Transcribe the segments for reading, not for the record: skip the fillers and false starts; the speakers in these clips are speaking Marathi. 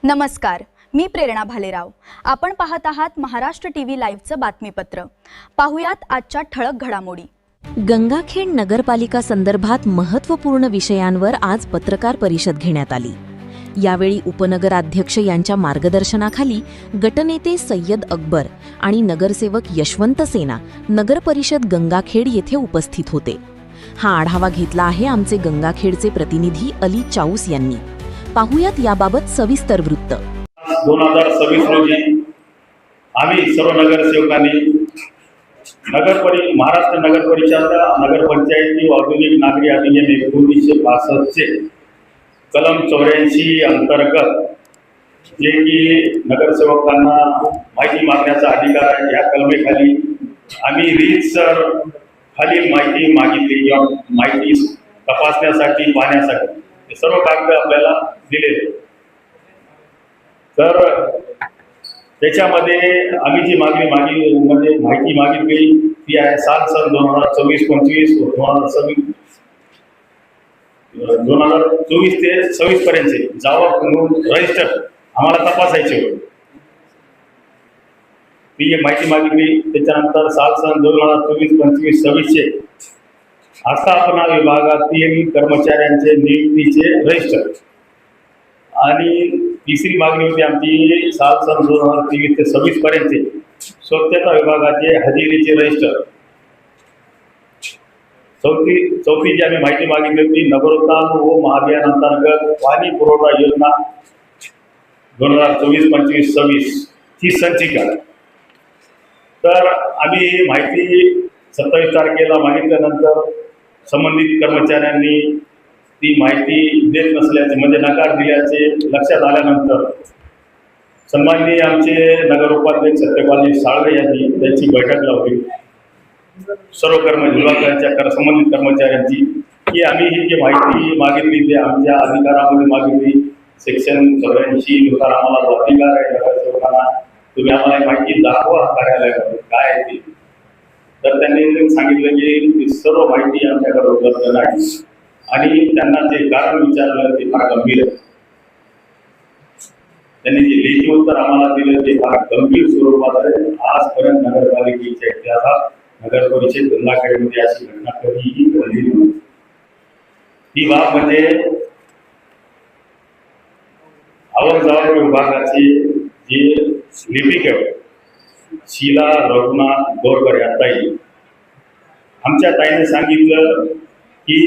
नमस्कार, मी प्रेरणा भालेराव. आपण पाहत आहात महाराष्ट्र टीव्ही लाईव्हचं बातमीपत्र. पाहुयात आजच्या ठळक घडामोडी. गंगाखेड नगरपालिका संदर्भात महत्त्वपूर्ण विषयांवर आज पत्रकार परिषद घेण्यात आली. यावेळी उपनगराध्यक्ष यांच्या मार्गदर्शनाखाली गटनेते सय्यद अकबर आणि नगरसेवक यशवंत सेना नगरपरिषद गंगाखेड येथे उपस्थित होते. हा आढावा घेतला आहे आमचे गंगाखेडचे प्रतिनिधी अली चाऊस यांनी. पाहुयात याबाबत सविस्तर वृत्त. 2026 रोजी आम्ही सर्व नगरसेवकांनी महाराष्ट्र नगर परिषद नगरपंचायती आधुनिक नागरी अधिनियम 1962 चे कलम 84 अंतर्गत जे की नगरसेवकांना माहिती मागण्याचा अधिकार आहे, या कलमेखाली आम्ही रीतसर खालील माहिती मागितली किंवा माहिती तपासण्यासाठी पाहण्यासाठी हे सर्व कागद आपल्याला दिले. तर त्याच्यामध्ये आम्ही जी माहिती मागितली ती आहे साल सन 2024-25 2024 ते 26 पर्यंतचे जावक म्हणून रजिस्टर आम्हाला तपासायचे होते. ती माहिती मागितली. त्याच्यानंतर साल सन 2024-25-26चे आस्थापना विभागातील कर्मचाऱ्यांचे नियुक्तीचे रजिस्टर आणि तिसरी मागणी होती आमची साल सन 2023 ते 26 पर्यंतचे स्वच्छता विभागाचे हजेरीचे रजिस्टर. चौथी जी आम्ही माहिती मागितली होती नगरोत्थान व महाअभियान अंतर्गत पाणी पुरवठा योजना 2024-25-26 ची संचिका. तर आम्ही ही माहिती 27 तारखेला मागितल्यानंतर संबंधित कर्मचाऱ्यांनी ती माहिती देत नसल्याचे म्हणजे नकार दिल्याचे लक्षात आल्यानंतर सन्माननीय आमचे नगर उपाध्यक्ष सत्यपालजी साळवे यांनी त्यांची बैठक लावली सर्व विभागाच्या संबंधित कर्मचाऱ्यांची की आम्ही ही जी माहिती मागितली ती आमच्या अधिकारामध्ये मागितली. सेक्शन 84 नुसार आम्हाला अधिकार आहे नगरसेवकांना, तुम्ही आम्हाला माहिती दाखवा कार्यालयामध्ये काय आहे ती. तर त्यांनी सांगितलं की सर्व माहिती आमच्याकडे उपलब्ध नाही आणि त्यांना जे कारण विचारलं ते फार गंभीर आहे. त्यांनी जे लेखी उत्तर आम्हाला दिलं ते फार गंभीर स्वरूपात आहे. आजपर्यंत नगरपालिकेच्या इतिहासात नगर परिषद गंगाखेडमध्ये अशी घटना कधीही घडली नव्हती. ही बाब म्हणजे आवक विभागाचे जे लिपिक आहे शीला रघुनाथ बोरकर या ताई, आमच्या ताईने सांगितलं की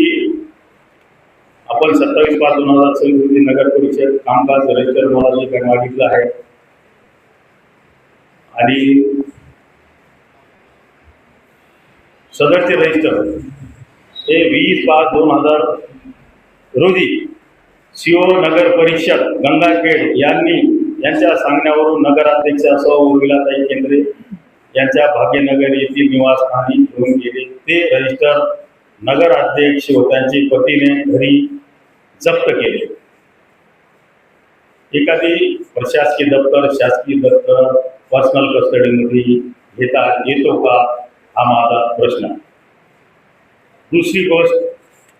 आपण 27/5/2026 रोजी नगर परिषद कामकाज रजिस्टर मला जे काही मागितलं आहे आणि सदरचे रजिस्टर हे 20/5/2000 रोजी सीओ नगर परिषद गंगाखेड यांच्या सांगण्यावरून नगराध्यक्षा उर्मिलाताई केंद्रे यांच्या भाग्यनगर येथील निवासस्थानी घेऊन गेले. ते रजिस्टर नगराध्यक्ष व त्यांचे पतीने घरी जप्त केले. एखादी प्रशासकीय दप्तर शासकीय दप्तर पर्सनल कस्टडीमध्ये घेता येतो का हा माझा प्रश्न.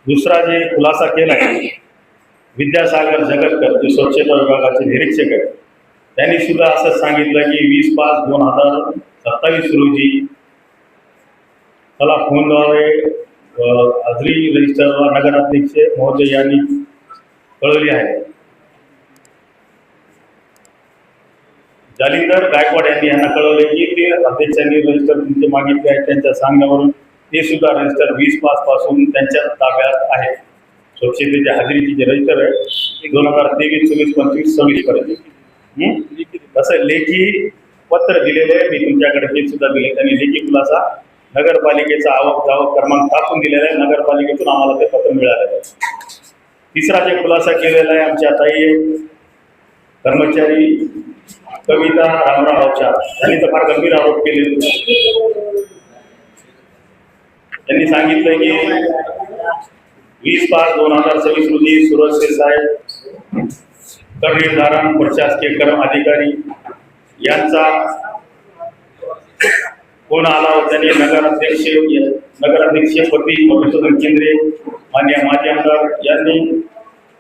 दुसरा जे खुलासा केला आहे विद्यासागर जगतकर जे स्वच्छता विभागाचे निरीक्षक आहेत त्यांनी सुद्धा असं सांगितलं की 20/5/2027 रोजी मला फोनद्वारे हजरी रजिस्टरला नगराध्यक्ष महोदय यांनी कळवली आहे. जालिंदर गायकवाड यांना कळवले की ते अध्यक्षांनी रजिस्टर तुमचे मागितले आहे. त्यांच्या सांगण्यावरून ते सुद्धा रजिस्टर 20/5 पासून त्यांच्या ताब्यात आहे. स्वच्छतेच्या हजेरीची जे रजिस्टर आहे 2023-24-25-26 पर्यंत तसं लेखी पत्र दिलेले आहे. मी तुमच्याकडे हे सुद्धा दिले. त्यांनी लेखी खुलासा नगरपालिकेचा आवक जावक क्रमांक टाकून दिलेला आहे. नगरपालिकेतून आम्हाला ते पत्र मिळालेलं आहे. तिसरा जे खुलासा केलेला आहे आमच्या ताई कर्मचारी कविता रामराव अवचार यांनी तर फार गंभीर आरोप केले. त्यांनी सांगितलं की 20/5/2026 रोजी सुरज साहेब कर निर्धारण प्रशासकीय कर्म अधिकारी यांचा फोन आला होता. त्यांनी नगराध्यक्ष पती मधुसूदन केंद्रे मान्य माजी आमदार यांनी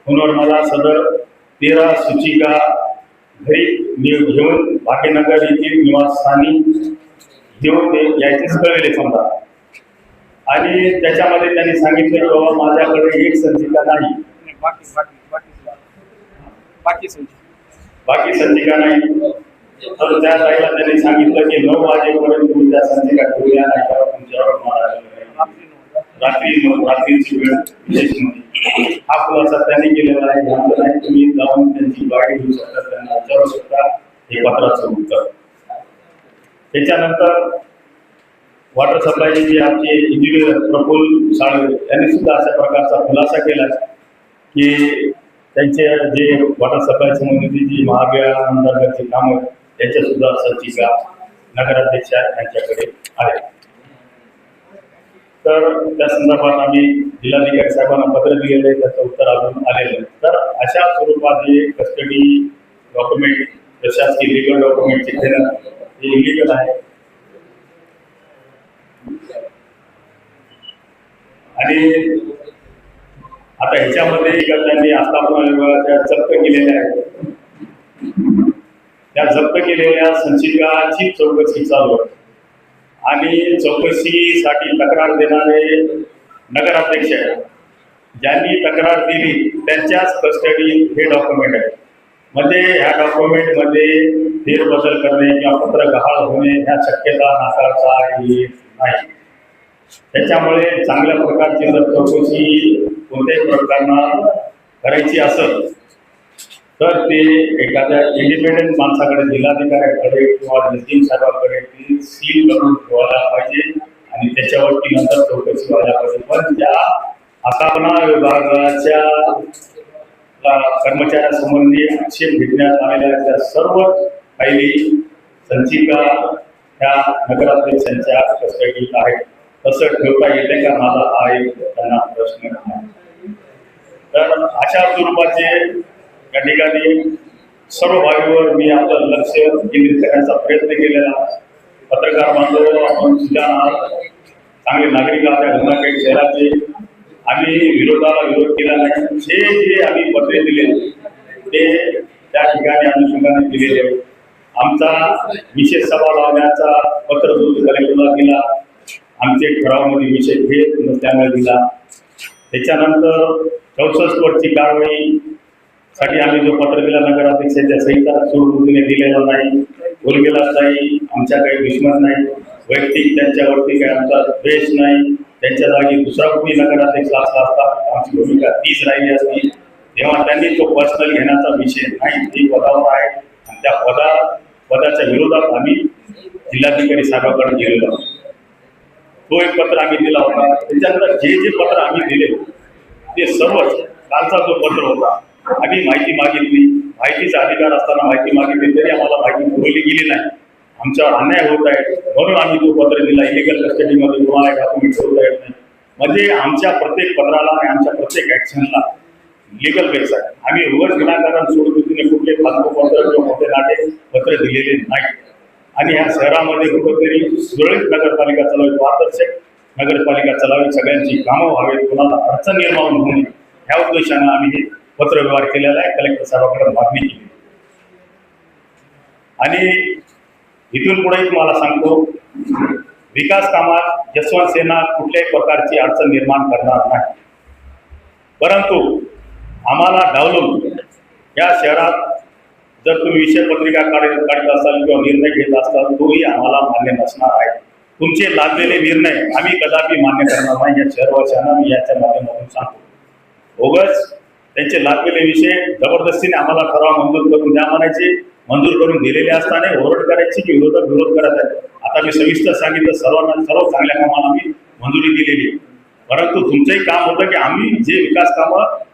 फोनवर मला सदर 13 सूचिका घरी घेऊन भाग्यनगर येथील निवासस्थानी घेऊन यायचेच कळले समजा. आणि त्याच्यामध्ये त्यांनी सांगितलं की बाबा माझ्याकडे एक संचिका नाही, बाकी संचिका नाही. तर त्या ताईला त्यांनी सांगितलं की 9 वाजेपर्यंत तुम्ही त्या संचिका ठेवूया, नाही तर तुमच्यावर मारा. रात्रीची वेळ विशेष म्हणजे हा खुलासा त्यांनी केलेला आहे. आमचं नाही, तुम्ही जाऊन त्यांची गाडी घेऊ शकता, त्यांना विचारू शकता हे पत्राचं उत्तर. त्याच्यानंतर वॉटर सप्लायचे जे आमचे इंजिनियर प्रफुल्ल साळवे यांनी सुद्धा अशा प्रकारचा खुलासा केला की त्यांचे जे वॉटर सप्लाय संबंधी जी महाअभियानांतर्गतची कामं त्याच्या सुद्धा संचिका नगराध्यक्ष यांच्याकडे आहे. तर त्या संदर्भात आम्ही जिल्हाधिकारी साहेबांना पत्र दिलेलं आहे, त्याचं उत्तर अजून आलेलं आहे. तर अशा स्वरूपात जे कस्टडी डॉक्युमेंट, प्रशासकीय लिगल डॉक्युमेंटचे घेणं हे इलिगल आहे. आणि आता ह्याच्यामध्ये त्यांनी आस्थापना विभागाच्या जप्त केलेल्या आहेत. त्या जप्त केलेल्या संचिकाची चौकशी चालू आहे आणि चौकशीसाठी तक्रार देणारे नगराध्यक्ष आहेत. ज्यांनी तक्रार दिली त्यांच्याच कस्टडी हे डॉक्युमेंट आहे. म्हणजे ह्या डॉक्युमेंटमध्ये फेरबदल करणे किंवा पत्र गहाळ होणे ह्या शक्यता नाकारता येत नाही. त्याच्यामुळे चांगल्या प्रकारची जर चौकशी कोणत्याही प्रकरणात करायची असेल तर ते एखाद्या इंडिपेंडंट माणसाकडे, जिल्हाधिकाऱ्याकडे किंवा नितीन साहेबांकडे ती सील करून ठेवायला पाहिजे आणि त्याच्यावरती नंतर चौकशी व्हायला पाहिजे. पण त्या आस्थापना विभागाच्या कर्मचाऱ्यांसंबंधी आक्षेप घेण्यात आलेल्या त्या सर्व फायली संचिका ह्या नगराध्यक्षांच्या कस्टडीत आहेत. तसं ठेवता येते का, माझा हा एक त्यांना प्रश्न आहे. तर अशा स्वरूपाचे या ठिकाणी सर्व बाबीवर मी आपलं लक्ष केंद्रित करण्याचा प्रयत्न केलेला. पत्रकार बांधव आपण सुद्धा चांगले नागरिक आहात. गंगाखेड शहराचे आम्ही विरोधाला विरोध केला नाही. जे आम्ही पत्रे दिले ते त्या ठिकाणी अनुषंगाने दिलेले. आमचा विशेष सभा लावण्याचा पत्र जो कलेक्टरला दिला, आमचे ठरावामध्ये विषय घेत नसल्यामुळे दिला. त्याच्यानंतर 64 वरची कारवाईसाठी आम्ही जो पत्र दिला नगराध्यक्षाच्या सहिता सुरळीतीने दिलेला नाही. बोलगेला नाही, आमच्या काही दुश्मन नाही, वैयक्तिक त्यांच्यावरती काही आमचा द्वेष नाही. त्यांच्या जागी दुसरा कुठे नगराध्यक्ष असला असता आमची भूमिका तीच राहिली असती. तेव्हा त्यांनी तो पर्सनल घेण्याचा विषय नाही. ती पदावर आहे आणि त्या पदाच्या विरोधात आम्ही जिल्हाधिकारी साहेबांकडे गेलेलो आहोत. तो एक पत्र आम्ही दिला होता. त्याच्यानंतर जे पत्र आम्ही दिले ते सर्वच कालचा जो पत्र होता, आम्ही माहिती मागितली, माहितीचा अधिकार असताना माहिती मागितली तरी आम्हाला माहिती पुरवली गेली नाही. आमच्यावर अन्याय होत आहे म्हणून आम्ही तो पत्र दिला. इलिगल कस्टडीमध्ये तुम्हाला डॉक्युमेंट ठेवता येत नाही. म्हणजे आमच्या प्रत्येक पत्राला आणि आमच्या प्रत्येक ऍक्शनला लिगल बेस आहे. आम्ही उगाच विनाकारण सोडतीने कुठले फालतू पत्र किंवा मोठे नाटे पत्र दिलेले नाही. आणि ह्या शहरामध्ये कुठंतरी सुरळीत नगरपालिका चालवावी, पारदर्शक नगरपालिका चालवावी, सगळ्यांची कामं व्हावीत, कोणाला अडचण निर्माण होऊ नये ह्या उद्देशानं आम्ही हे पत्रव्यवहार केलेला आहे. कलेक्टर साहेबांकडे मागणी केली. आणि इथून पुढे तुम्हाला सांगतो, विकास कामात यशवंत सेना कुठल्याही प्रकारची अडचण निर्माण करणार नाही. परंतु आम्हाला डावलून या शहरात जर तुम्ही विषय पत्रिका काढत असाल किंवा निर्णय घेत असाल तोही आम्हाला मान्य नसणार आहे. तुमचे लादलेले निर्णय आम्ही कदापि मान्य करणार नाही. या शहरवासियांना मी याच्या माध्यमातून सांगतो. बोगस त्यांचे लादलेले विषय जबरदस्तीने आम्हाला ठराव मंजूर करून द्या म्हणायचे. मंजूर करून दिलेले असताना ओरड करायची की विरोधक विरोध करत आहेत. आता मी सविस्तर सांगितलं, सर्व चांगल्या कामाला आम्ही मंजुरी दिलेली. परंतु तुमचंही काम होतं की आम्ही जे विकास कामं